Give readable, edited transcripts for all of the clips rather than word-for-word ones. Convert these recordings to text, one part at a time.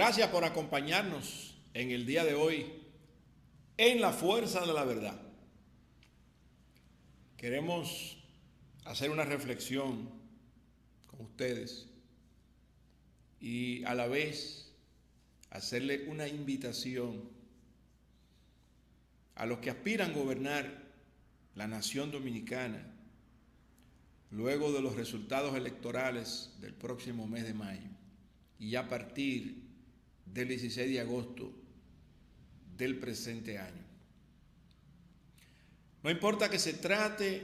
Gracias por acompañarnos en el día de hoy en la fuerza de la verdad. Queremos hacer una reflexión con ustedes y a la vez hacerle una invitación a los que aspiran a gobernar la nación dominicana luego de los resultados electorales del próximo mes de mayo y a partir del 16 de agosto del presente año. No importa que se trate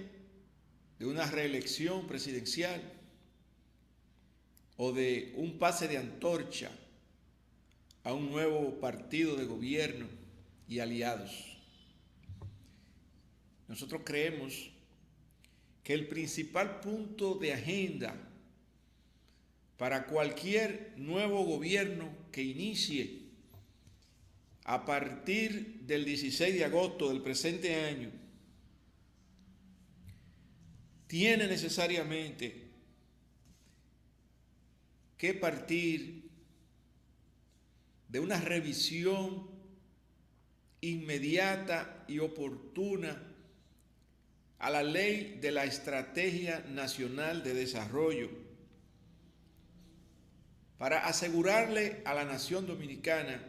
de una reelección presidencial o de un pase de antorcha a un nuevo partido de gobierno y aliados. Nosotros creemos que el principal punto de agenda para cualquier nuevo gobierno que inicie a partir del 16 de agosto del presente año tiene necesariamente que partir de una revisión inmediata y oportuna a la ley de la Estrategia Nacional de Desarrollo para asegurarle a la nación dominicana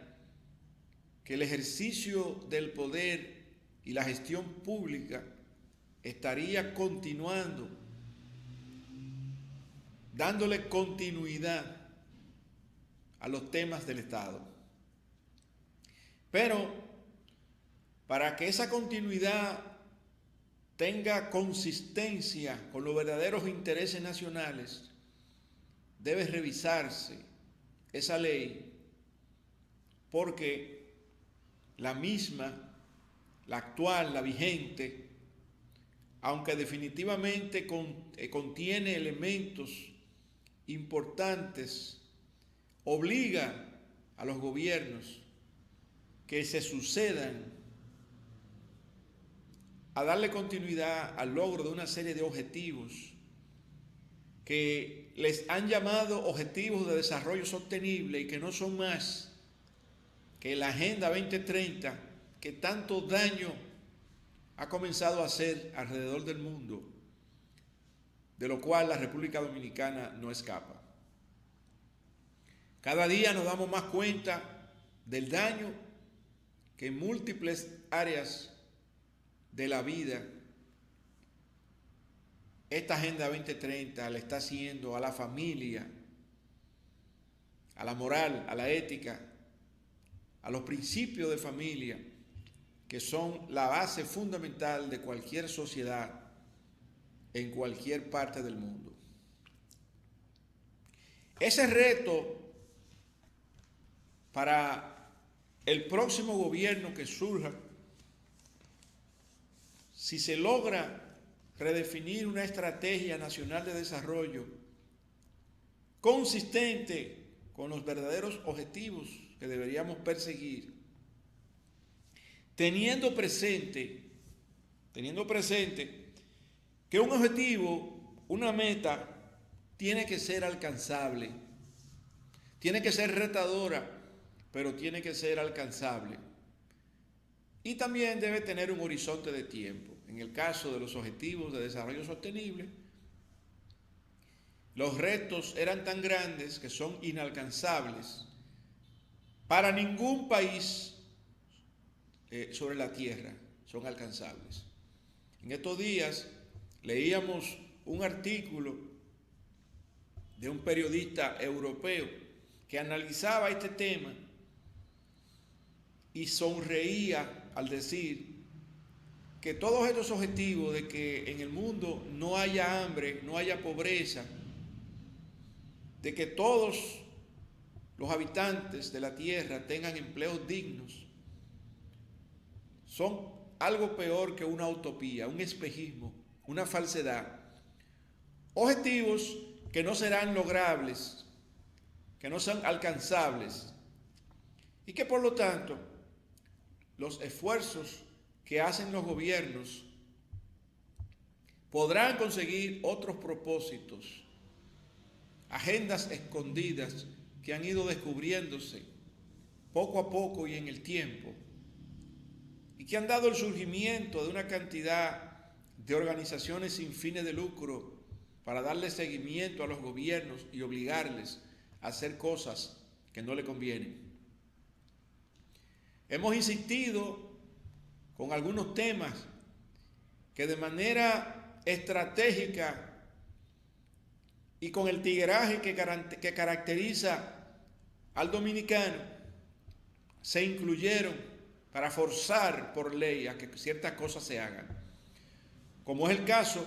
que el ejercicio del poder y la gestión pública estaría continuando, dándole continuidad a los temas del Estado. Pero para que esa continuidad tenga consistencia con los verdaderos intereses nacionales, debe revisarse esa ley porque la misma, la actual, la vigente, aunque definitivamente contiene elementos importantes, obliga a los gobiernos que se sucedan a darle continuidad al logro de una serie de objetivos que les han llamado objetivos de desarrollo sostenible y que no son más que la Agenda 2030 que tanto daño ha comenzado a hacer alrededor del mundo, de lo cual la República Dominicana no escapa. Cada día nos damos más cuenta del daño que en múltiples áreas de la vida esta Agenda 2030 le está haciendo a la familia, a la moral, a la ética, a los principios de familia, que son la base fundamental de cualquier sociedad en cualquier parte del mundo. Ese reto para el próximo gobierno que surja, si se logra redefinir una estrategia nacional de desarrollo consistente con los verdaderos objetivos que deberíamos perseguir, teniendo presente que un objetivo, una meta, tiene que ser alcanzable, tiene que ser retadora, pero tiene que ser alcanzable. Y también debe tener un horizonte de tiempo. En el caso de los objetivos de desarrollo sostenible, los retos eran tan grandes que son inalcanzables para ningún país sobre la tierra, son alcanzables. En estos días leíamos un artículo de un periodista europeo que analizaba este tema y sonreía al decir que todos estos objetivos de que en el mundo no haya hambre, no haya pobreza, de que todos los habitantes de la tierra tengan empleos dignos, son algo peor que una utopía, un espejismo, una falsedad. Objetivos que no serán logrables, que no son alcanzables y que por lo tanto los esfuerzos que hacen los gobiernos podrán conseguir otros propósitos, agendas escondidas que han ido descubriéndose poco a poco y en el tiempo, y que han dado el surgimiento de una cantidad de organizaciones sin fines de lucro para darle seguimiento a los gobiernos y obligarles a hacer cosas que no le convienen. Hemos insistido con algunos temas que de manera estratégica y con el tigueraje que caracteriza al dominicano, se incluyeron para forzar por ley a que ciertas cosas se hagan. Como es el caso,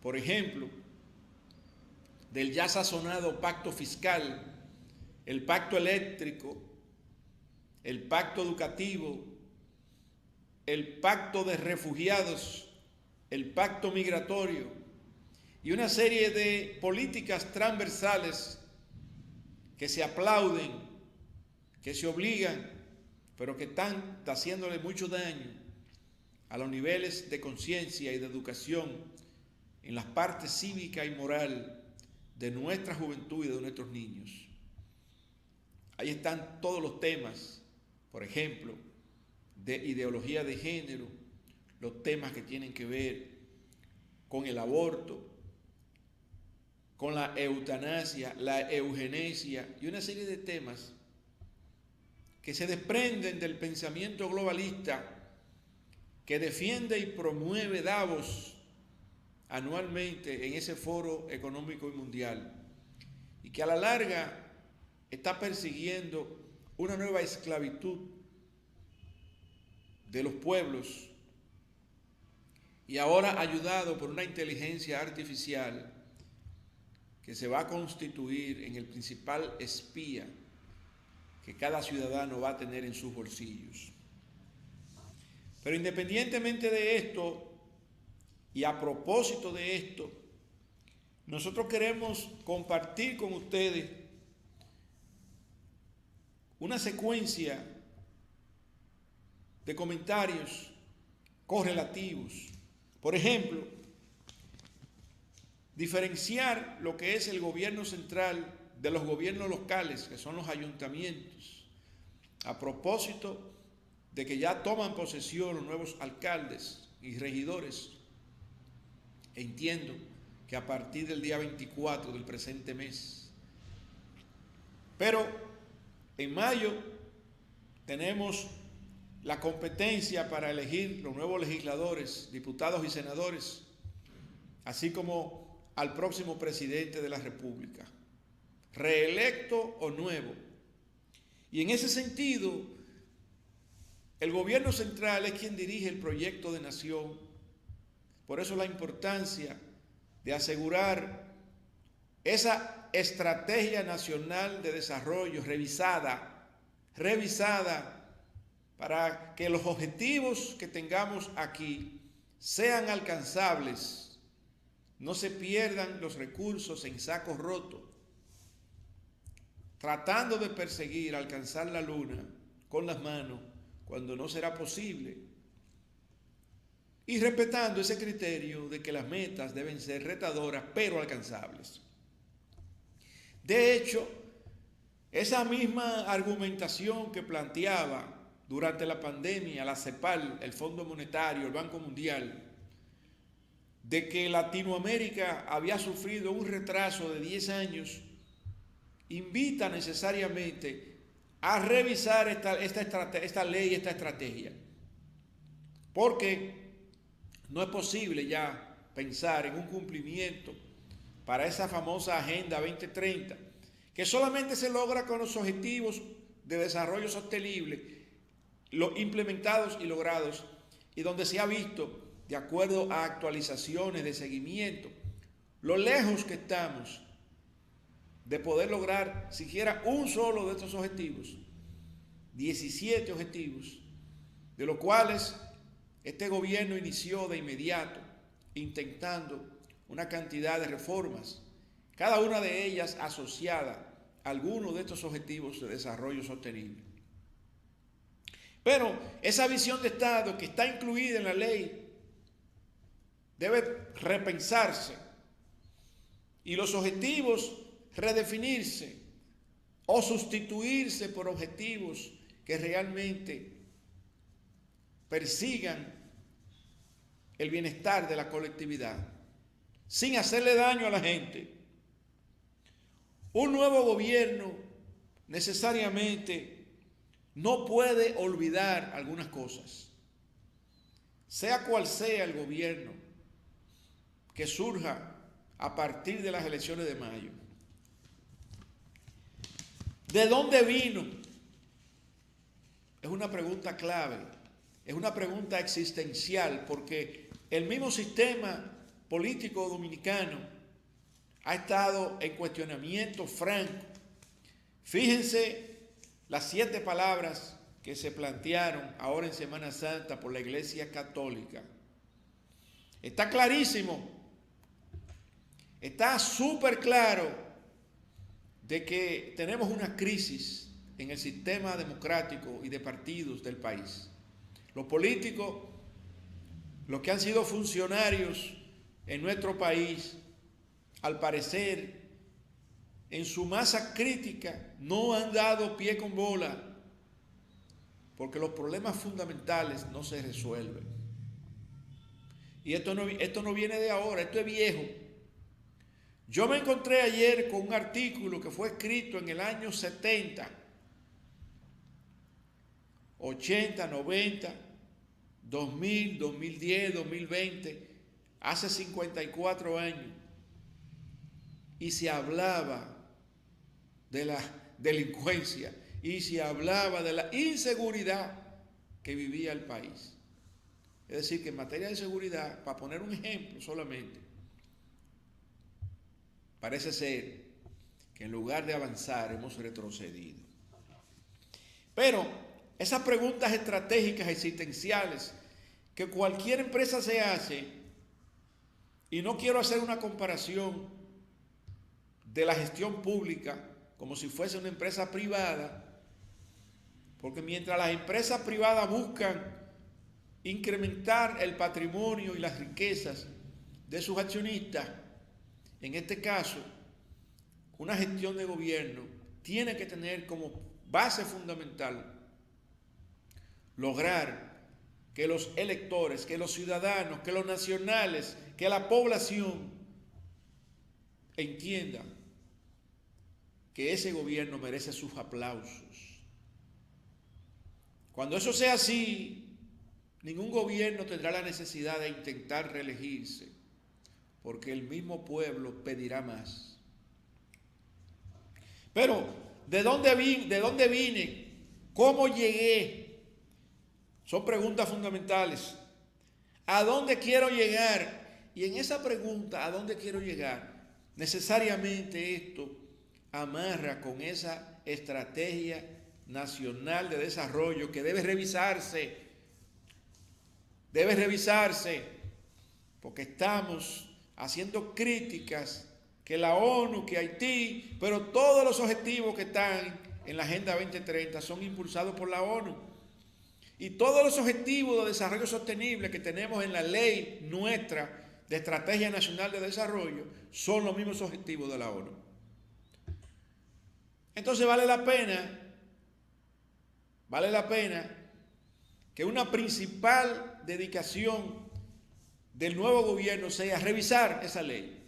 por ejemplo, del ya sazonado pacto fiscal, el pacto eléctrico, el pacto educativo, el pacto de refugiados, el pacto migratorio y una serie de políticas transversales que se aplauden, que se obligan, pero que están haciéndole mucho daño a los niveles de conciencia y de educación en las partes cívica y moral de nuestra juventud y de nuestros niños. Ahí están todos los temas, por ejemplo, de ideología de género, los temas que tienen que ver con el aborto, con la eutanasia, la eugenesia y una serie de temas que se desprenden del pensamiento globalista que defiende y promueve Davos anualmente en ese foro económico y mundial, y que a la larga está persiguiendo una nueva esclavitud de los pueblos, y ahora ayudado por una inteligencia artificial que se va a constituir en el principal espía que cada ciudadano va a tener en sus bolsillos. Pero independientemente de esto, y a propósito de esto, nosotros queremos compartir con ustedes una secuencia de comentarios correlativos. Por ejemplo, diferenciar lo que es el gobierno central de los gobiernos locales, que son los ayuntamientos, a propósito de que ya toman posesión los nuevos alcaldes y regidores. Entiendo que a partir del día 24 del presente mes. Pero en mayo tenemos la competencia para elegir los nuevos legisladores, diputados y senadores, así como al próximo presidente de la República, reelecto o nuevo. Y en ese sentido, el gobierno central es quien dirige el proyecto de nación. Por eso la importancia de asegurar esa estrategia nacional de desarrollo revisada para que los objetivos que tengamos aquí sean alcanzables, no se pierdan los recursos en saco roto, tratando de perseguir, alcanzar la luna con las manos cuando no será posible, y respetando ese criterio de que las metas deben ser retadoras pero alcanzables. De hecho, esa misma argumentación que planteaba durante la pandemia la CEPAL, el Fondo Monetario, el Banco Mundial, de que Latinoamérica había sufrido un retraso de 10 años, invita necesariamente a revisar esta ley, esta estrategia, porque no es posible ya pensar en un cumplimiento para esa famosa Agenda 2030, que solamente se logra con los objetivos de desarrollo sostenible implementados y logrados, y donde se ha visto, de acuerdo a actualizaciones de seguimiento, lo lejos que estamos de poder lograr siquiera un solo de estos objetivos, 17 objetivos, de los cuales este gobierno inició de inmediato, intentando una cantidad de reformas, cada una de ellas asociada a alguno de estos objetivos de desarrollo sostenible. Pero esa visión de Estado que está incluida en la ley debe repensarse y los objetivos redefinirse o sustituirse por objetivos que realmente persigan el bienestar de la colectividad, sin hacerle daño a la gente. Un nuevo gobierno necesariamente no puede olvidar algunas cosas. Sea cual sea el gobierno que surja a partir de las elecciones de mayo. ¿De dónde vino? Es una pregunta clave, es una pregunta existencial, porque el mismo sistema político dominicano ha estado en cuestionamiento franco. Fíjense las 7 palabras que se plantearon ahora en Semana Santa por la Iglesia Católica. Está clarísimo, está súper claro de que tenemos una crisis en el sistema democrático y de partidos del país. Los políticos, los que han sido funcionarios en nuestro país, al parecer, en su masa crítica, no han dado pie con bola, porque los problemas fundamentales no se resuelven. Y esto no viene de ahora, esto es viejo. Yo me encontré ayer con un artículo que fue escrito en el año 70, 80, 90, 2000, 2010, 2020, hace 54 años, y se hablaba de la delincuencia y se hablaba de la inseguridad que vivía el país. Es decir, que en materia de seguridad, para poner un ejemplo solamente, parece ser que en lugar de avanzar hemos retrocedido. Pero esas preguntas estratégicas existenciales que cualquier empresa se hace, y no quiero hacer una comparación de la gestión pública como si fuese una empresa privada, porque mientras las empresas privadas buscan incrementar el patrimonio y las riquezas de sus accionistas, en este caso, una gestión de gobierno tiene que tener como base fundamental lograr que los electores, que los ciudadanos, que los nacionales, que la población entiendan que ese gobierno merece sus aplausos. Cuando eso sea así, ningún gobierno tendrá la necesidad de intentar reelegirse, porque el mismo pueblo pedirá más. Pero, ¿de dónde vine? ¿Cómo llegué? Son preguntas fundamentales. ¿A dónde quiero llegar? Y en esa pregunta, ¿a dónde quiero llegar? Necesariamente esto amarra con esa estrategia nacional de desarrollo que debe revisarse, porque estamos haciendo críticas que la ONU, que Haití, pero todos los objetivos que están en la Agenda 2030 son impulsados por la ONU. Y todos los objetivos de desarrollo sostenible que tenemos en la ley nuestra de Estrategia Nacional de Desarrollo son los mismos objetivos de la ONU. Entonces vale la pena que una principal dedicación del nuevo gobierno sea revisar esa ley.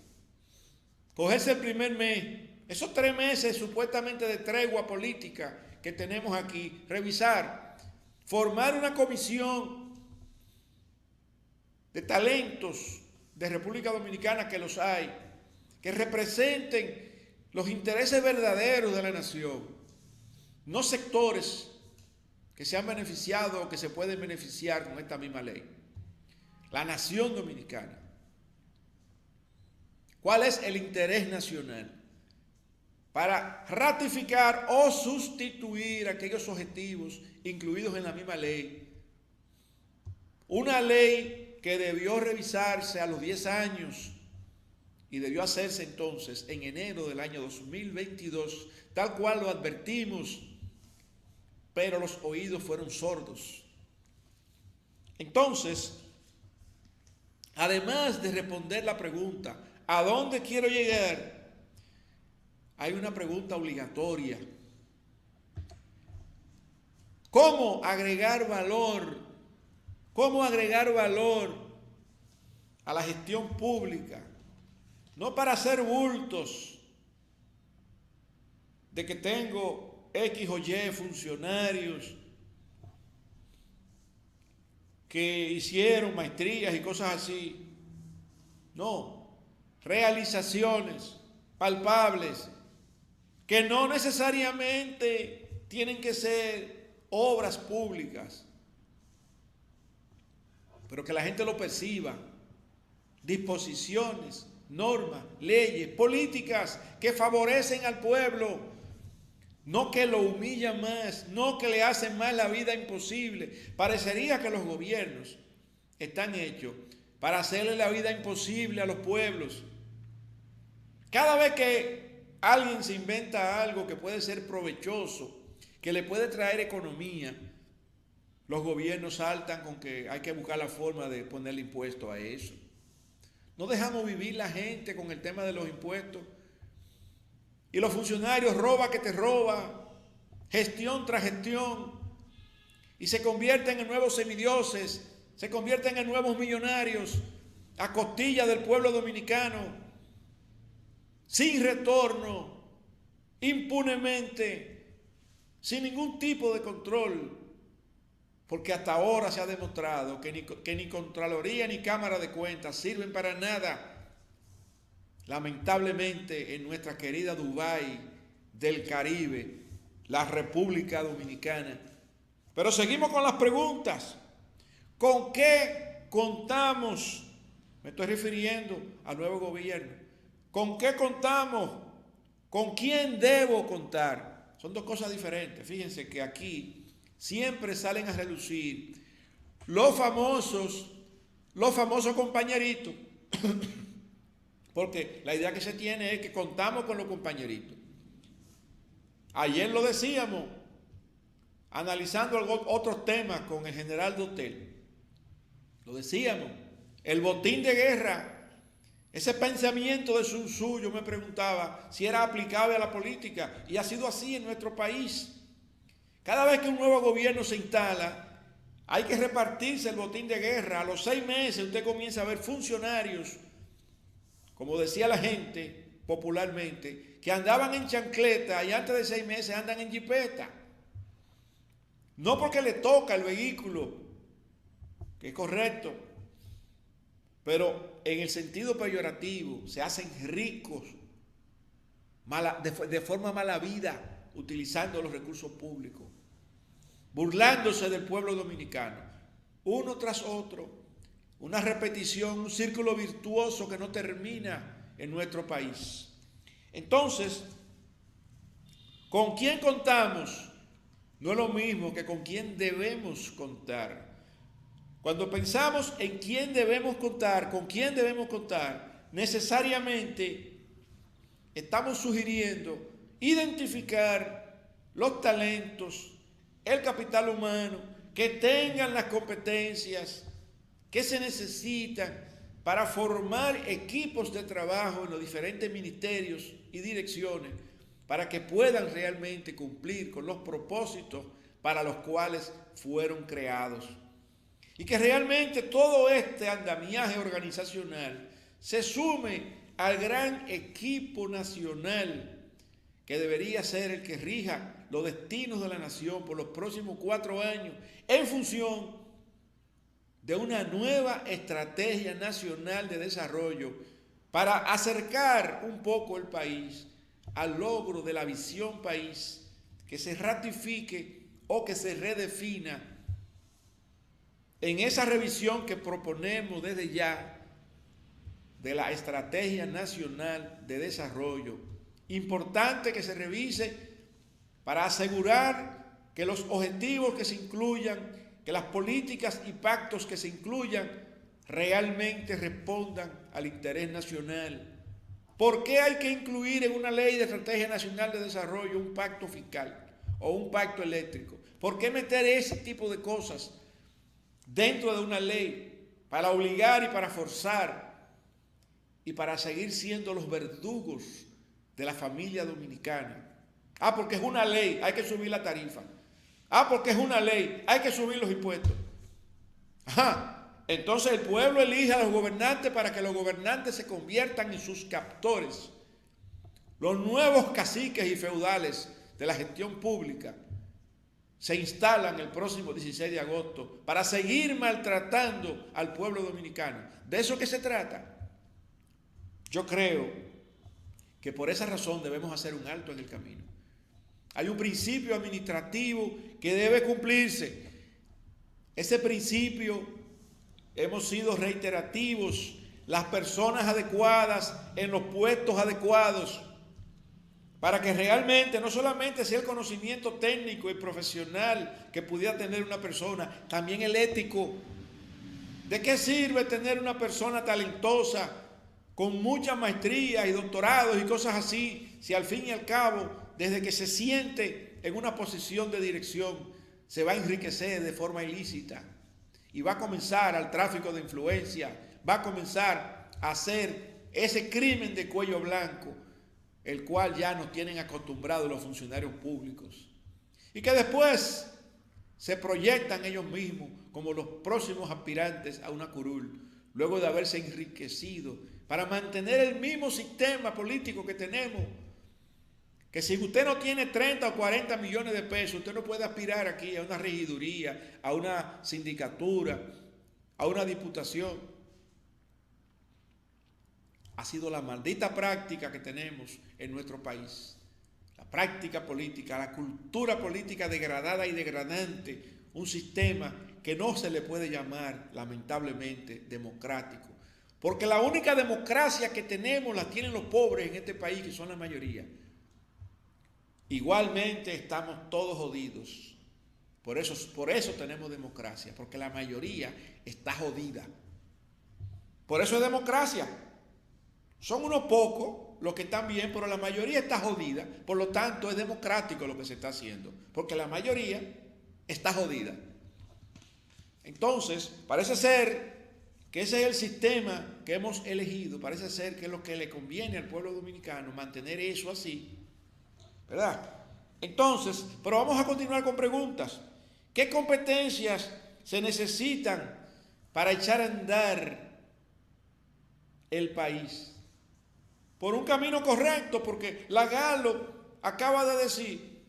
Cogerse el primer mes, esos 3 meses supuestamente de tregua política que tenemos aquí, revisar, formar una comisión de talentos de República Dominicana, que los hay, que representen los intereses verdaderos de la nación, no sectores que se han beneficiado o que se pueden beneficiar con esta misma ley. La nación dominicana. ¿Cuál es el interés nacional? Para ratificar o sustituir aquellos objetivos incluidos en la misma ley. Una ley que debió revisarse a los 10 años y debió hacerse entonces en enero del año 2022, tal cual lo advertimos, pero los oídos fueron sordos. Entonces, además de responder la pregunta, ¿a dónde quiero llegar? Hay una pregunta obligatoria. ¿Cómo agregar valor? ¿Cómo agregar valor a la gestión pública? No para hacer bultos de que tengo X o Y funcionarios que hicieron maestrías y cosas así. No, realizaciones palpables que no necesariamente tienen que ser obras públicas, pero que la gente lo perciba. Disposiciones, normas, leyes, políticas que favorecen al pueblo, no que lo humillan más, no que le hacen más la vida imposible. Parecería que los gobiernos están hechos para hacerle la vida imposible a los pueblos. Cada vez que alguien se inventa algo que puede ser provechoso, que le puede traer economía, los gobiernos saltan con que hay que buscar la forma de ponerle impuesto a eso. No dejamos vivir la gente con el tema de los impuestos. Y los funcionarios roba que te roba, gestión tras gestión, y se convierten en nuevos semidioses, se convierten en nuevos millonarios a costilla del pueblo dominicano, sin retorno, impunemente, sin ningún tipo de control, porque hasta ahora se ha demostrado que ni Contraloría ni Cámara de Cuentas sirven para nada. Lamentablemente, en nuestra querida Dubái del Caribe, la República Dominicana. Pero seguimos con las preguntas. ¿Con qué contamos? Me estoy refiriendo al nuevo gobierno. ¿Con qué contamos? ¿Con quién debo contar? Son dos cosas diferentes. Fíjense que aquí siempre salen a relucir los famosos compañeritos. Porque la idea que se tiene es que contamos con los compañeritos. Ayer lo decíamos, analizando otros temas con el general Dotel. Lo decíamos, el botín de guerra, ese pensamiento de Sun Tzu, yo me preguntaba si era aplicable a la política, y ha sido así en nuestro país. Cada vez que un nuevo gobierno se instala, hay que repartirse el botín de guerra. A los 6 meses usted comienza a ver funcionarios, como decía la gente popularmente, que andaban en chancleta y antes de 6 meses andan en jipeta. No porque le toca el vehículo, que es correcto, pero en el sentido peyorativo, se hacen ricos de forma mala vida, utilizando los recursos públicos, burlándose del pueblo dominicano, uno tras otro. Una repetición, un círculo virtuoso que no termina en nuestro país. Entonces, ¿con quién contamos? No es lo mismo que con quién debemos contar. Cuando pensamos en quién debemos contar, con quién debemos contar, necesariamente estamos sugiriendo identificar los talentos, el capital humano, que tengan las competencias que se necesitan para formar equipos de trabajo en los diferentes ministerios y direcciones para que puedan realmente cumplir con los propósitos para los cuales fueron creados. Y que realmente todo este andamiaje organizacional se sume al gran equipo nacional que debería ser el que rija los destinos de la nación por los próximos 4 años en función de una nueva estrategia nacional de desarrollo para acercar un poco el país al logro de la visión país, que se ratifique o que se redefina en esa revisión que proponemos desde ya de la Estrategia Nacional de Desarrollo. Importante que se revise para asegurar que los objetivos que se incluyan, que las políticas y pactos que se incluyan realmente respondan al interés nacional. ¿Por qué hay que incluir en una ley de Estrategia Nacional de Desarrollo un pacto fiscal o un pacto eléctrico? ¿Por qué meter ese tipo de cosas dentro de una ley para obligar y para forzar y para seguir siendo los verdugos de la familia dominicana? Porque es una ley, hay que subir la tarifa. Ah, porque es una ley, hay que subir los impuestos. Ajá, entonces el pueblo elige a los gobernantes para que los gobernantes se conviertan en sus captores. Los nuevos caciques y feudales de la gestión pública se instalan el próximo 16 de agosto para seguir maltratando al pueblo dominicano. ¿De eso qué se trata? Yo creo que por esa razón debemos hacer un alto en el camino. Hay un principio administrativo que debe cumplirse. Ese principio hemos sido reiterativos, las personas adecuadas en los puestos adecuados, para que realmente no solamente sea el conocimiento técnico y profesional que pudiera tener una persona, también el ético. ¿De qué sirve tener una persona talentosa, con muchas maestrías y doctorados y cosas así, si al fin y al cabo, desde que se siente en una posición de dirección, se va a enriquecer de forma ilícita y va a comenzar al tráfico de influencia, va a comenzar a hacer ese crimen de cuello blanco, el cual ya nos tienen acostumbrados los funcionarios públicos, y que después se proyectan ellos mismos como los próximos aspirantes a una curul, luego de haberse enriquecido para mantener el mismo sistema político que tenemos, que si usted no tiene 30 o 40 millones de pesos, usted no puede aspirar aquí a una regiduría, a una sindicatura, a una diputación. Ha sido la maldita práctica que tenemos en nuestro país. La práctica política, la cultura política degradada y degradante, un sistema que no se le puede llamar, lamentablemente, democrático. Porque la única democracia que tenemos la tienen los pobres en este país, que son la mayoría. Igualmente estamos todos jodidos. Por eso tenemos democracia, porque la mayoría está jodida. Por eso es democracia. Son unos pocos los que están bien, pero la mayoría está jodida. Por lo tanto, es democrático lo que se está haciendo, porque la mayoría está jodida. Entonces, parece ser que ese es el sistema que hemos elegido, parece ser que es lo que le conviene al pueblo dominicano, mantener eso así, ¿verdad? Entonces, pero vamos a continuar con preguntas. ¿Qué competencias se necesitan para echar a andar el país por un camino correcto? Porque la Galo acaba de decir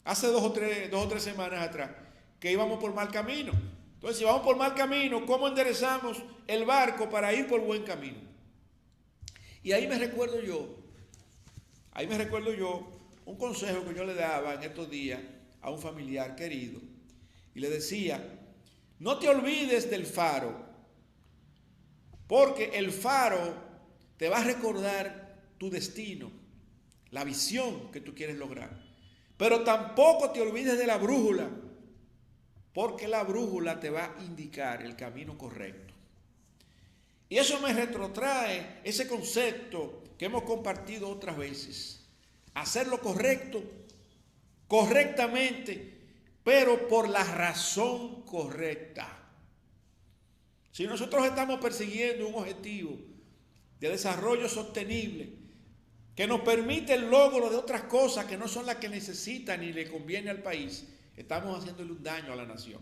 hace dos o tres semanas atrás que íbamos por mal camino. Entonces, si vamos por mal camino, ¿cómo enderezamos el barco para ir por buen camino? Y ahí me recuerdo yo un consejo que yo le daba en estos días a un familiar querido, y le decía: no te olvides del faro, porque el faro te va a recordar tu destino, la visión que tú quieres lograr. Pero tampoco te olvides de la brújula, porque la brújula te va a indicar el camino correcto. Y eso me retrotrae ese concepto que hemos compartido otras veces: hacer lo correcto, correctamente, pero por la razón correcta. Si nosotros estamos persiguiendo un objetivo de desarrollo sostenible que nos permite el logro de otras cosas que no son las que necesita ni le conviene al país, estamos haciéndole un daño a la nación.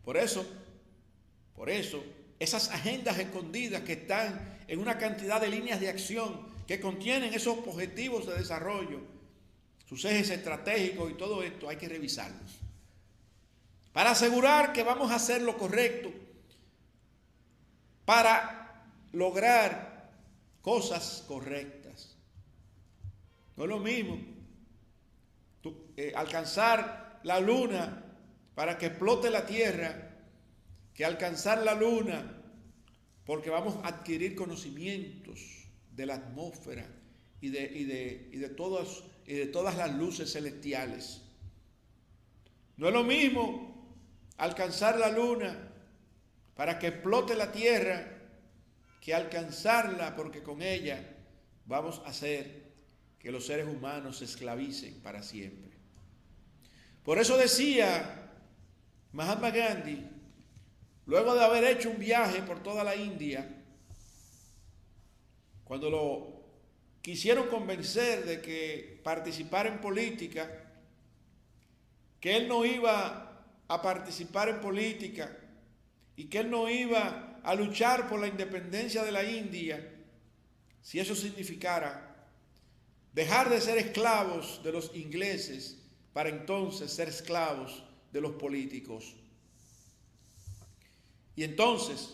Por eso, esas agendas escondidas que están en una cantidad de líneas de acción que contienen esos objetivos de desarrollo, sus ejes estratégicos y todo esto, hay que revisarlos para asegurar que vamos a hacer lo correcto, para lograr cosas correctas. No es lo mismo alcanzar la luna para que explote la tierra que alcanzar la luna porque vamos a adquirir conocimientos de la atmósfera y de todas las luces celestiales. No es lo mismo alcanzar la luna para que explote la tierra que alcanzarla porque con ella vamos a hacer que los seres humanos se esclavicen para siempre. Por eso decía Mahatma Gandhi, luego de haber hecho un viaje por toda la India, cuando lo quisieron convencer de que participara en política, que él no iba a participar en política y que él no iba a luchar por la independencia de la India, si eso significara dejar de ser esclavos de los ingleses para entonces ser esclavos de los políticos. Y entonces,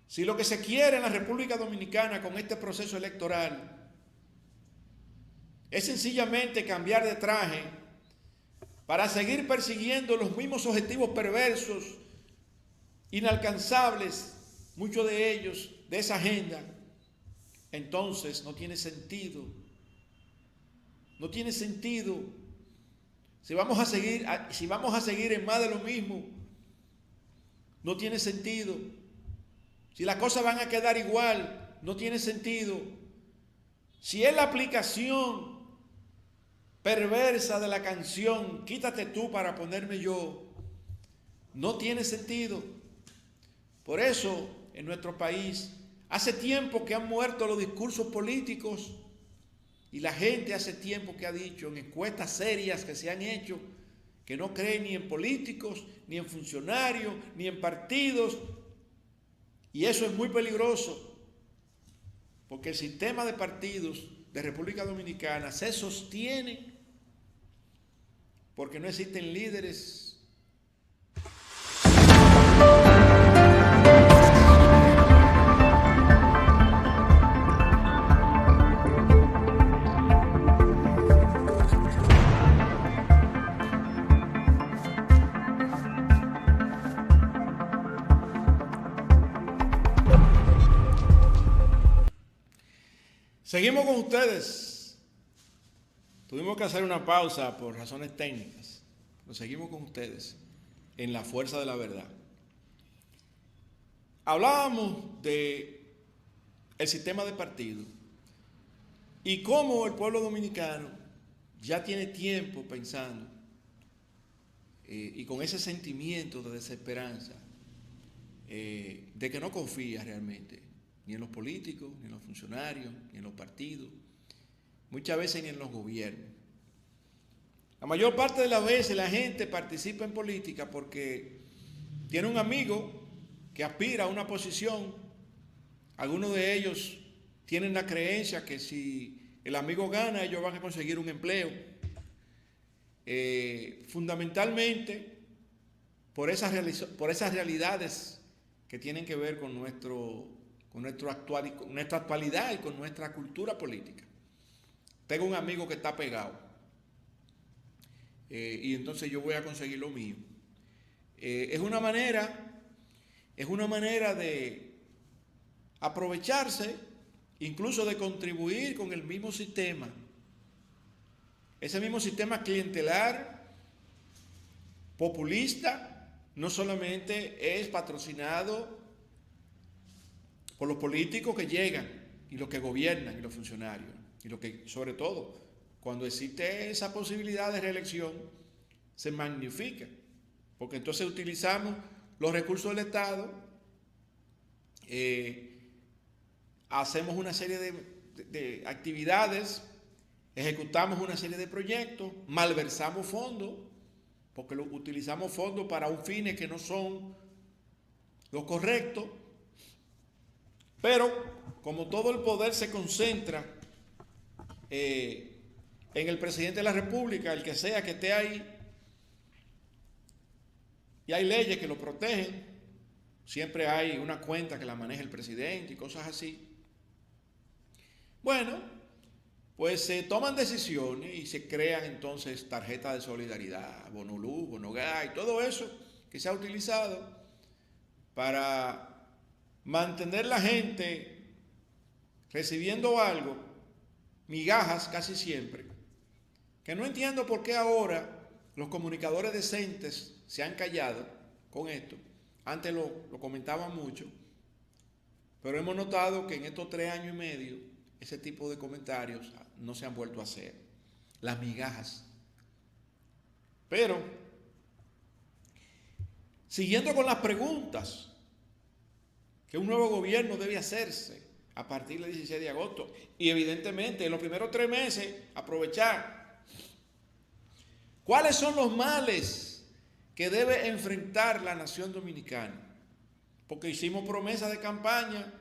si lo que se quiere en la República Dominicana con este proceso electoral es sencillamente cambiar de traje para seguir persiguiendo los mismos objetivos perversos, inalcanzables, muchos de ellos, de esa agenda, entonces no tiene sentido. No tiene sentido. Si vamos a seguir en más de lo mismo, no tiene sentido. Si las cosas van a quedar igual, no tiene sentido. Si es la aplicación perversa de la canción "Quítate tú para ponerme yo", no tiene sentido. Por eso, en nuestro país, hace tiempo que han muerto los discursos políticos y la gente hace tiempo que ha dicho en encuestas serias que se han hecho que no cree ni en políticos, ni en funcionarios, ni en partidos. Y eso es muy peligroso, porque el sistema de partidos de República Dominicana se sostiene porque no existen líderes. Seguimos con ustedes. Tuvimos que hacer una pausa por razones técnicas, pero seguimos con ustedes en La Fuerza de la Verdad. Hablábamos de el sistema de partido y cómo el pueblo dominicano ya tiene tiempo pensando y con ese sentimiento de desesperanza, de que no confía realmente ni en los políticos, ni en los funcionarios, ni en los partidos, muchas veces ni en los gobiernos. La mayor parte de las veces la gente participa en política porque tiene un amigo que aspira a una posición. Algunos de ellos tienen la creencia que si el amigo gana, ellos van a conseguir un empleo. Fundamentalmente por esas realidades que tienen que ver con nuestra actualidad y con nuestra cultura política. Tengo un amigo que está pegado y entonces yo voy a conseguir lo mío. Es una manera de aprovecharse, incluso de contribuir con el mismo sistema. Ese mismo sistema clientelar, populista, no solamente es patrocinado por los políticos que llegan y los que gobiernan y los funcionarios, y lo que, sobre todo, cuando existe esa posibilidad de reelección, se magnifica, porque entonces utilizamos los recursos del Estado, hacemos una serie de actividades, ejecutamos una serie de proyectos, malversamos fondos, porque utilizamos fondos para un fines que no son los correctos. Pero como todo el poder se concentra en el presidente de la República, el que sea que esté ahí, y hay leyes que lo protegen, siempre hay una cuenta que la maneja el presidente y cosas así. Bueno, pues se toman decisiones y se crean entonces tarjetas de solidaridad, bono luz, bono gas y todo eso que se ha utilizado para mantener la gente recibiendo algo, migajas casi siempre, que no entiendo por qué ahora los comunicadores decentes se han callado con esto. Antes lo comentaban mucho, pero hemos notado que en estos 3 años y medio ese tipo de comentarios no se han vuelto a hacer, las migajas. Pero, siguiendo con las preguntas que un nuevo gobierno debe hacerse a partir del 16 de agosto. Y evidentemente en los primeros 3 meses aprovechar. ¿Cuáles son los males que debe enfrentar la nación dominicana. Porque hicimos promesas de campaña,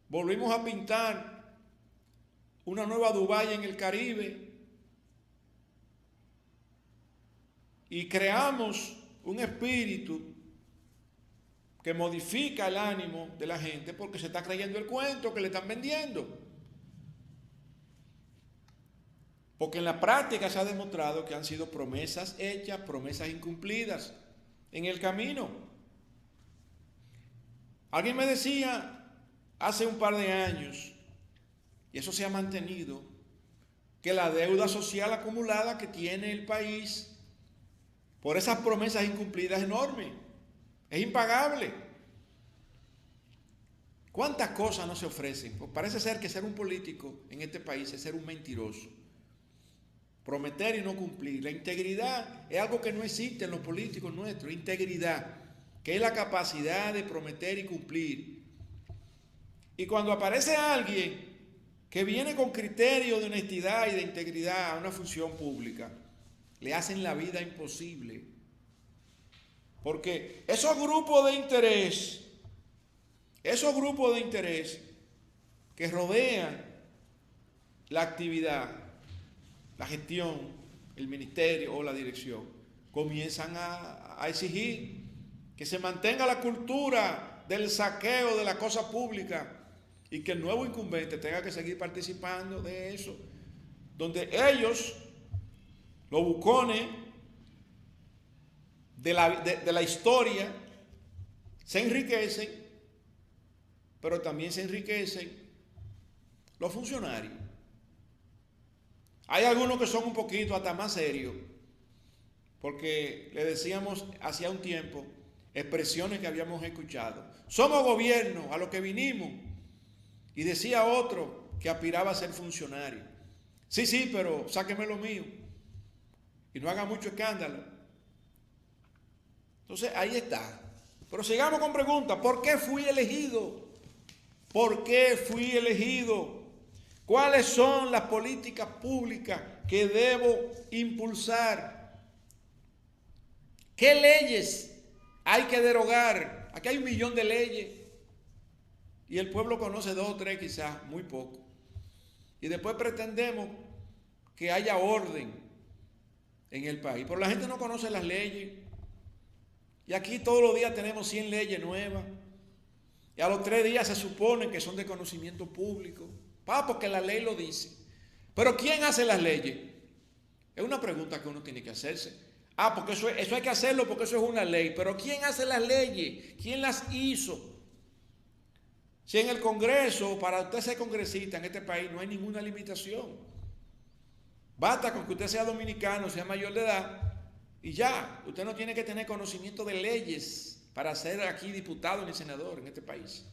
volvimos a pintar una nueva Dubái en el Caribe y creamos un espíritu que modifica el ánimo de la gente porque se está creyendo el cuento que le están vendiendo. Porque en la práctica se ha demostrado que han sido promesas hechas, promesas incumplidas en el camino. Alguien me decía hace un par de años, y eso se ha mantenido, que la deuda social acumulada que tiene el país por esas promesas incumplidas es enorme, es impagable. ¿Cuántas cosas no se ofrecen? Pues parece ser que ser un político en este país es ser un mentiroso. Prometer y no cumplir. La integridad es algo que no existe en los políticos nuestros. Integridad, que es la capacidad de prometer y cumplir. Y cuando aparece alguien que viene con criterio de honestidad y de integridad a una función pública, le hacen la vida imposible. Porque esos grupos de interés que rodean la actividad, la gestión, el ministerio o la dirección, comienzan a exigir que se mantenga la cultura del saqueo de la cosa pública y que el nuevo incumbente tenga que seguir participando de eso, donde ellos, los bucones de la historia, se enriquecen, pero también se enriquecen los funcionarios. Hay algunos que son un poquito hasta más serios, porque le decíamos hacía un tiempo expresiones que habíamos escuchado. Somos gobierno, a lo que vinimos. Y decía otro que aspiraba a ser funcionario. Sí, pero sáqueme lo mío. Y no haga mucho escándalo. Entonces, ahí está. Pero sigamos con preguntas. ¿Por qué fui elegido? ¿Por qué fui elegido? ¿Cuáles son las políticas públicas que debo impulsar? ¿Qué leyes hay que derogar? Aquí hay 1 millón de leyes y el pueblo conoce 2 o 3 quizás, muy poco. Y después pretendemos que haya orden en el país, pero la gente no conoce las leyes. Y aquí todos los días tenemos 100 leyes nuevas y a los 3 días se supone que son de conocimiento público. Porque la ley lo dice. Pero ¿quién hace las leyes? Es una pregunta que uno tiene que hacerse. Porque eso hay que hacerlo porque eso es una ley. Pero ¿quién hace las leyes? ¿Quién las hizo? Si en el Congreso, para usted ser congresista en este país, no hay ninguna limitación. Basta con que usted sea dominicano, sea mayor de edad, y ya. Usted no tiene que tener conocimiento de leyes para ser aquí diputado ni senador en este país.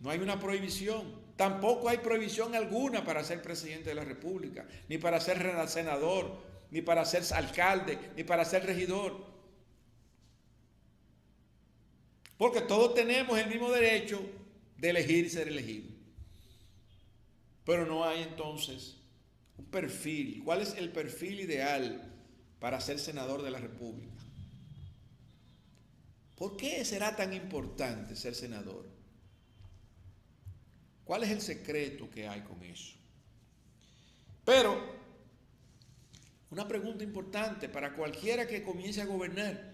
No hay una prohibición. Tampoco hay prohibición alguna para ser presidente de la República, ni para ser senador, ni para ser alcalde, ni para ser regidor. Porque todos tenemos el mismo derecho de elegir y ser elegido. Pero no hay entonces un perfil. ¿Cuál es el perfil ideal para ser senador de la República? ¿Por qué será tan importante ser senador? ¿Cuál es el secreto que hay con eso? Pero, una pregunta importante para cualquiera que comience a gobernar.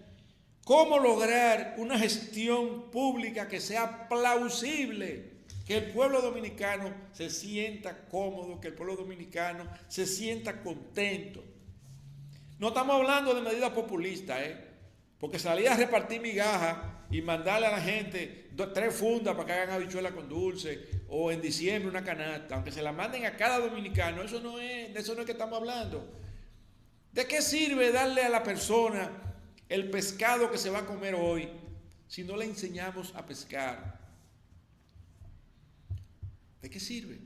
¿Cómo lograr una gestión pública que sea plausible? Que el pueblo dominicano se sienta cómodo, que el pueblo dominicano se sienta contento. No estamos hablando de medidas populistas, porque salir a repartir migajas y mandarle a la gente 3 fundas para que hagan habichuela con dulce, o en diciembre una canasta, aunque se la manden a cada dominicano, de eso no es que estamos hablando. ¿De qué sirve darle a la persona el pescado que se va a comer hoy si no le enseñamos a pescar? ¿De qué sirve?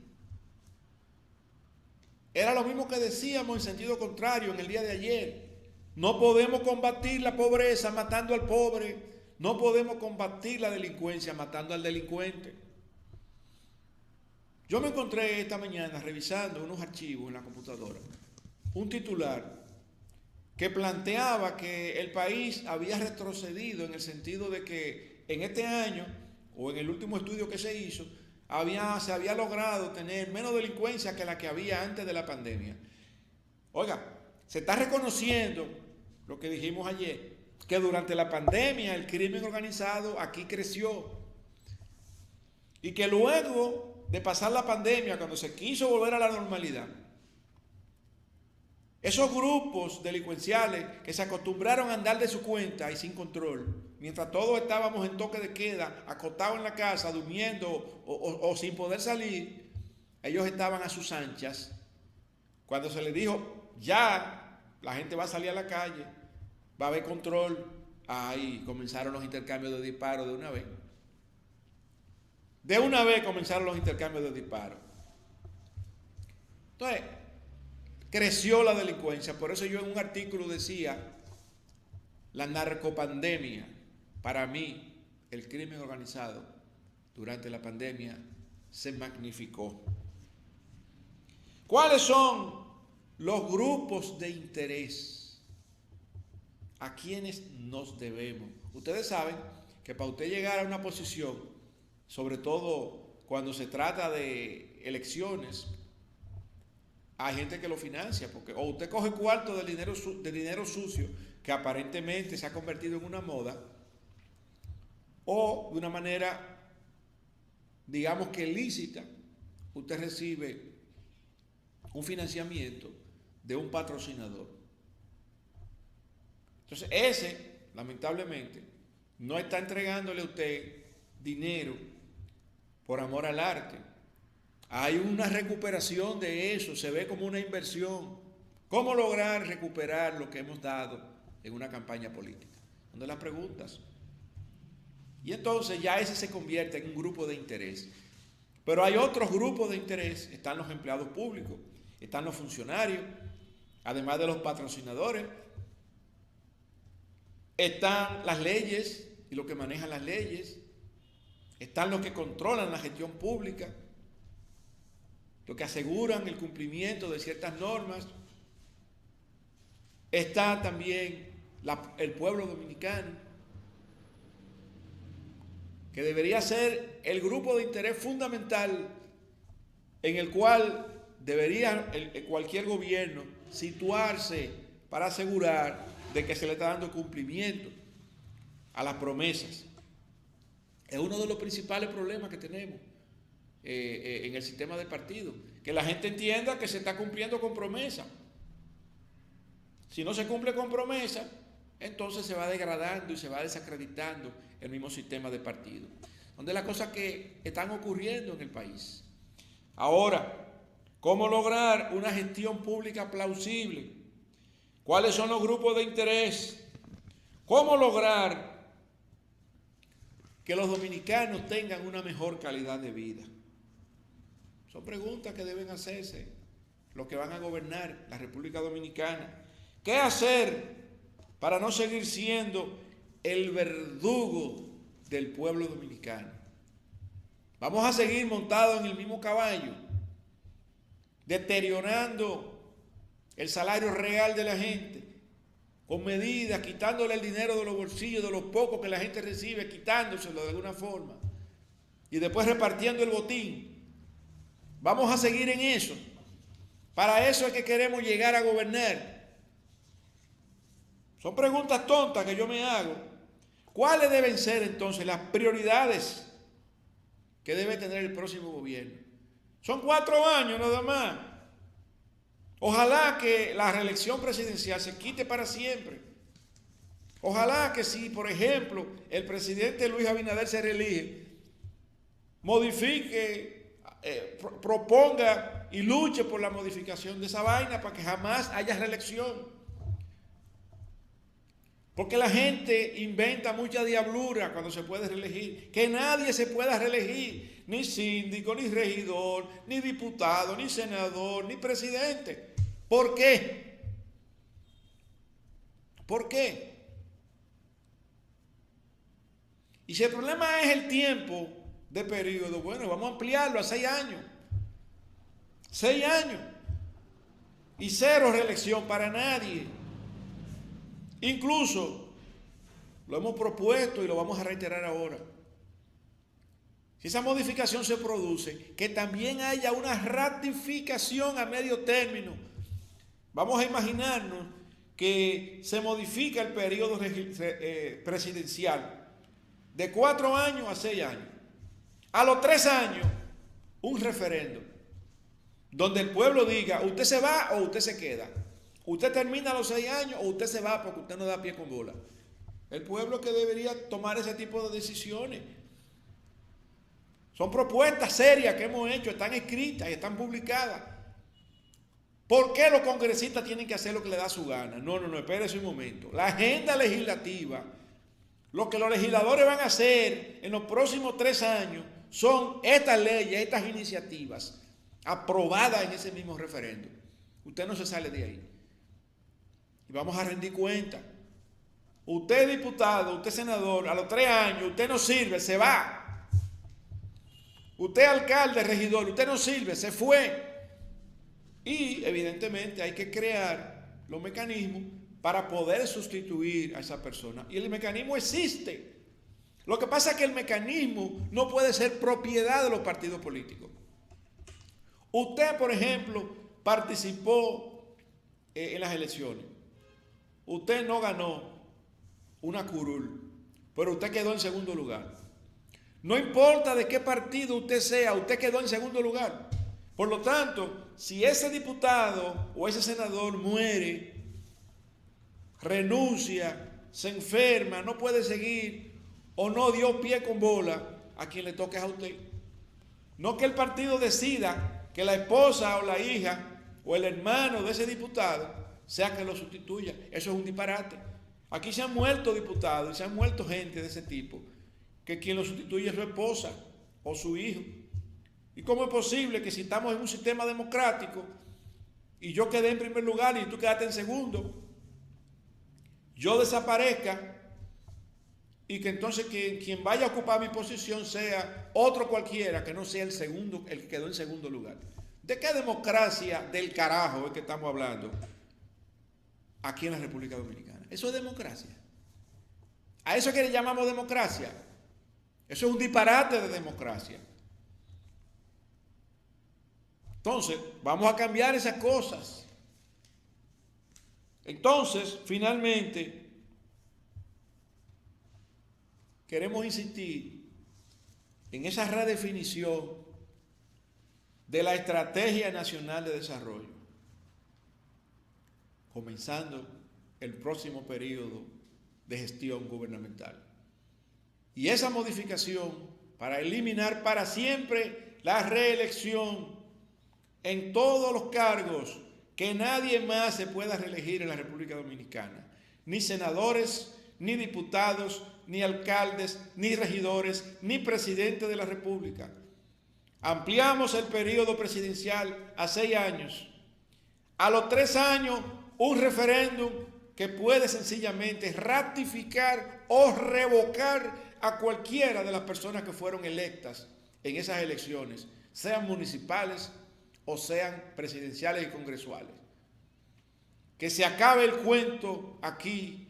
Era lo mismo que decíamos en sentido contrario en el día de ayer. No podemos combatir la pobreza matando al pobre. No podemos combatir la delincuencia matando al delincuente. Yo me encontré esta mañana revisando unos archivos en la computadora, un titular que planteaba que el país había retrocedido en el sentido de que en este año, o en el último estudio que se hizo, se había logrado tener menos delincuencia que la que había antes de la pandemia. Oiga, se está reconociendo lo que dijimos ayer, que durante la pandemia el crimen organizado aquí creció y que luego de pasar la pandemia, cuando se quiso volver a la normalidad, esos grupos delincuenciales que se acostumbraron a andar de su cuenta y sin control, mientras todos estábamos en toque de queda, acostados en la casa, durmiendo o sin poder salir, ellos estaban a sus anchas. Cuando se les dijo, ya la gente va a salir a la calle, va a haber control, ahí comenzaron los intercambios de disparos de una vez. De una vez comenzaron los intercambios de disparos. Entonces, creció la delincuencia. Por eso yo en un artículo decía, la narcopandemia, para mí, el crimen organizado durante la pandemia se magnificó. ¿Cuáles son los grupos de interés a quienes nos debemos? Ustedes saben que para usted llegar a una posición, sobre todo cuando se trata de elecciones, hay gente que lo financia, porque o usted coge cuarto de dinero sucio, que aparentemente se ha convertido en una moda, o de una manera, digamos que lícita, usted recibe un financiamiento de un patrocinador. Entonces ese, lamentablemente, no está entregándole a usted dinero por amor al arte. Hay una recuperación de eso, se ve como una inversión. ¿Cómo lograr recuperar lo que hemos dado en una campaña política? Son de las preguntas. Y entonces ya ese se convierte en un grupo de interés. Pero hay otros grupos de interés, están los empleados públicos, están los funcionarios, además de los patrocinadores, están las leyes y los que manejan las leyes, están los que controlan la gestión pública, los que aseguran el cumplimiento de ciertas normas, está también el pueblo dominicano, que debería ser el grupo de interés fundamental en el cual debería cualquier gobierno situarse para asegurar de que se le está dando cumplimiento a las promesas. Es uno de los principales problemas que tenemos en el sistema de partidos, que la gente entienda que se está cumpliendo con promesa. Si no se cumple con promesa, entonces se va degradando y se va desacreditando el mismo sistema de partido. Son de las cosas que están ocurriendo en el país. Ahora, ¿cómo lograr una gestión pública plausible? ¿Cuáles son los grupos de interés? ¿Cómo lograr que los dominicanos tengan una mejor calidad de vida? Son preguntas que deben hacerse los que van a gobernar la República Dominicana. ¿Qué hacer para no seguir siendo el verdugo del pueblo dominicano? Vamos a seguir montados en el mismo caballo, deteriorando el salario real de la gente, con medidas, quitándole el dinero de los bolsillos de los pocos que la gente recibe, quitándoselo de alguna forma, y después repartiendo el botín. Vamos a seguir en eso. Para eso es que queremos llegar a gobernar. Son preguntas tontas que yo me hago. ¿Cuáles deben ser entonces las prioridades que debe tener el próximo gobierno? Son 4 años nada más. Ojalá que la reelección presidencial se quite para siempre. Ojalá que si, por ejemplo, el presidente Luis Abinader se reelige, modifique, proponga y luche por la modificación de esa vaina para que jamás haya reelección. Porque la gente inventa mucha diablura cuando se puede reelegir. Que nadie se pueda reelegir, ni síndico, ni regidor, ni diputado, ni senador, ni presidente. ¿Por qué? ¿Por qué? Y si el problema es el tiempo de periodo, bueno, vamos a ampliarlo a 6 años. 6 años. Y 0 reelección para nadie. Incluso lo hemos propuesto y lo vamos a reiterar ahora. Si esa modificación se produce, que también haya una ratificación a medio término. Vamos a imaginarnos que se modifica el periodo presidencial de 4 años a 6 años. A los 3 años, un referéndum, donde el pueblo diga, usted se va o usted se queda. Usted termina a los 6 años o usted se va porque usted no da pie con bola. El pueblo que debería tomar ese tipo de decisiones. Son propuestas serias que hemos hecho, están escritas y están publicadas. ¿Por qué los congresistas tienen que hacer lo que les da su gana? No, espérese un momento. La agenda legislativa, lo que los legisladores van a hacer en los próximos 3 años, son estas leyes, estas iniciativas aprobadas en ese mismo referéndum. Usted no se sale de ahí. Y vamos a rendir cuenta. Usted diputado, usted senador, a los 3 años, usted no sirve, se va. Usted alcalde, regidor, usted no sirve, se fue. Y evidentemente hay que crear los mecanismos para poder sustituir a esa persona. Y el mecanismo existe. Lo que pasa es que el mecanismo no puede ser propiedad de los partidos políticos. Usted, por ejemplo, participó en las elecciones. Usted no ganó una curul, pero usted quedó en segundo lugar. No importa de qué partido usted sea, usted quedó en segundo lugar. Por lo tanto, si ese diputado o ese senador muere, renuncia, se enferma, no puede seguir o no dio pie con bola, a quien le toque es a usted. No que el partido decida que la esposa o la hija o el hermano de ese diputado sea que lo sustituya. Eso es un disparate. Aquí se han muerto diputados y se han muerto gente de ese tipo, que quien lo sustituye es su esposa o su hijo. ¿Y cómo es posible que si estamos en un sistema democrático y yo quedé en primer lugar y tú quedaste en segundo, yo desaparezca y que entonces quien vaya a ocupar mi posición sea otro cualquiera que no sea el que quedó en segundo lugar? ¿De qué democracia del carajo es que estamos hablando aquí en la República Dominicana? Eso es democracia. ¿A eso que le llamamos democracia? Eso es un disparate de democracia. Entonces, vamos a cambiar esas cosas. Entonces, finalmente, queremos insistir en esa redefinición de la Estrategia Nacional de Desarrollo, comenzando el próximo periodo de gestión gubernamental. Y esa modificación para eliminar para siempre la reelección en todos los cargos, que nadie más se pueda reelegir en la República Dominicana, ni senadores, ni diputados, ni alcaldes, ni regidores, ni presidente de la República. Ampliamos el periodo presidencial a 6 años. A los 3 años, un referéndum que puede sencillamente ratificar o revocar a cualquiera de las personas que fueron electas en esas elecciones, sean municipales o sean presidenciales y congresuales. Que se acabe el cuento aquí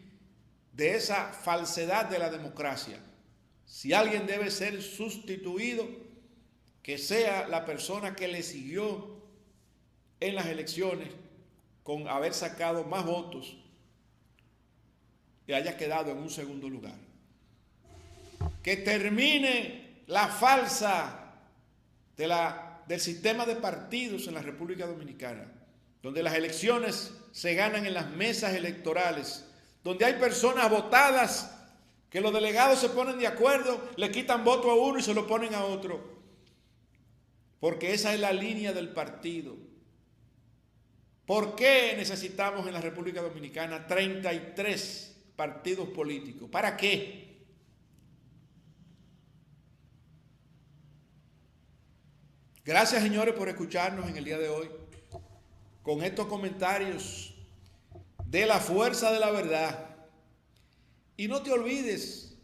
de esa falsedad de la democracia. Si alguien debe ser sustituido, que sea la persona que le siguió en las elecciones con haber sacado más votos y haya quedado en un segundo lugar. Que termine la falsa del sistema de partidos en la República Dominicana, donde las elecciones se ganan en las mesas electorales, donde hay personas votadas que los delegados se ponen de acuerdo, le quitan voto a uno y se lo ponen a otro, porque esa es la línea del partido. ¿Por qué necesitamos en la República Dominicana 33 partidos políticos? ¿Para qué? Gracias, señores, por escucharnos en el día de hoy con estos comentarios de la fuerza de la verdad. Y no te olvides,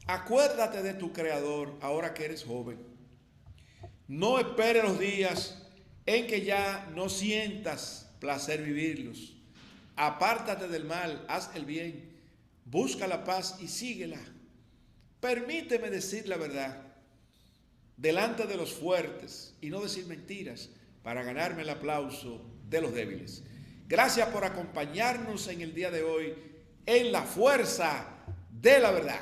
acuérdate de tu Creador ahora que eres joven. No esperes los días en que ya no sientas placer vivirlos. Apártate del mal, haz el bien Busca la paz y síguela. Permíteme decir la verdad delante de los fuertes y no decir mentiras para ganarme el aplauso de los débiles. Gracias por acompañarnos en el día de hoy en la fuerza de la verdad.